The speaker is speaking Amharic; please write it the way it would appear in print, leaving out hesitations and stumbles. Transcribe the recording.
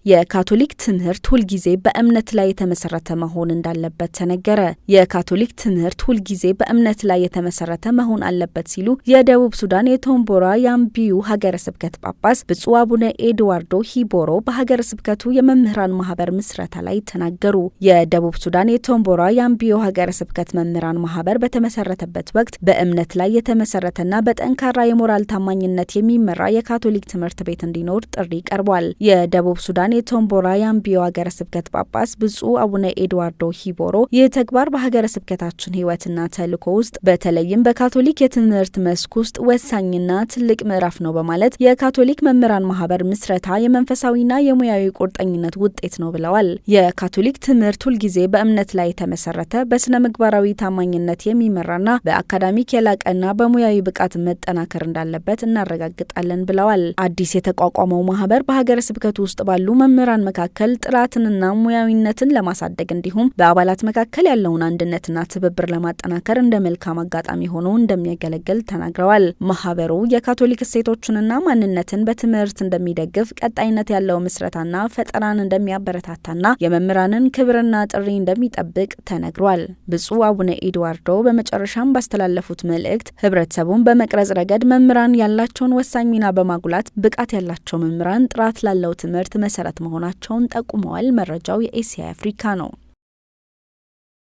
የካቶሊክ ትምህርት ሁልጊዜ በእምነት ላይ የተመሰረተ መሆን እንዳለበት ተነገረ። የካቶሊክ ትምህርት ሁልጊዜ በእምነት ላይ የተመሰረተ መሆን አለበት ሲሉ የደቡብ ሱዳን የቶምቦራ ያምቢዩ ሀገረ ስብከት ጳጳስ ብፁዕ አቡነ ኤድዋርዶ ሂቦሮ በሀገረ ስብከቱ የመምህራን ማህበር ምስረታ ላይ ተናገሩ። የደቡብ ሱዳን የቶምቦራ ያምቢዩ ሀገረ ስብከት መምህራን ማህበር በተመሰረተበት ወቅት በእምነት ላይ የተመሰረተና በጠንካራ የሞራል ታማኝነት የሚመራ የካቶሊክ ትምህርት ቤት እንዲኖር ጥሪ ቀርቧል። የደቡብ ሱዳን የቶምቦራ ያምቢዮ ሀገረ ስብከት ጳጳስ ብፁዕ አቡነ ኤድዋርዶ ሂቦሮ ይህ ተግባር በሀገረ ስብከታችን ሕይወትና ተልእኮ ውስጥ በተለይም በካቶሊክ የትምህርት መስክ ውስጥ ወሳኝና ትልቅ ምዕራፍ ነው በማለት የካቶሊክ መምህራን ማህበር ምስረታ የመንፈሳዊና የሙያዊ ቁርጠኝነት ውጤት ነው ብለዋል። የካቶሊክ ትምህርት ሁልጊዜ በእምነት ላይ የተመሰረተ በስነ ምግባራዊ ታማኝነት የሚመራና በአካዳሚክ የላቀና በሙያዊ ብቃት መጠናከር እንዳለበት እናረጋግጣለን ብለዋል። አዲስ የተቋቋመው ማህበር በሀገረ ስብከቱ ውስጥ ባሉ መምህራን መካከል ጥራትንና ሙያዊነትን ለማሳደግ እንዲሁም በአባላት መካከል ያለውን አንድነትና ትብብር ለማጠናከር እንደ መልካም አጋጣሚ ሆኖ እንደሚያገለግል ተናግረዋል። ማህበሩ የካቶሊክ እሴቶችንና ማንነትን በትምህርት እንደሚደግፍ፣ ቀጣይነት ያለው ምስረታና ፈጠራን እንደሚያበረታታና የመምህራንን ክብርና ጥሪ እንደሚጠብቅ ተነግሯል። ብፁዕ አቡነ ኤድዋርዶ በመጨረሻም ባስተላለፉት መልእክት ህብረተሰቡን በመቅረጽ ረገድ መምህራን ያላቸውን ወሳኝ ሚና በማጉላት ብቃት ያላቸው መምህራን ጥራት ላለው ትምህርት መሰረት መሆናቸውን ጠቁመዋል። መረጃው የኤሲያ አፍሪካ ነው።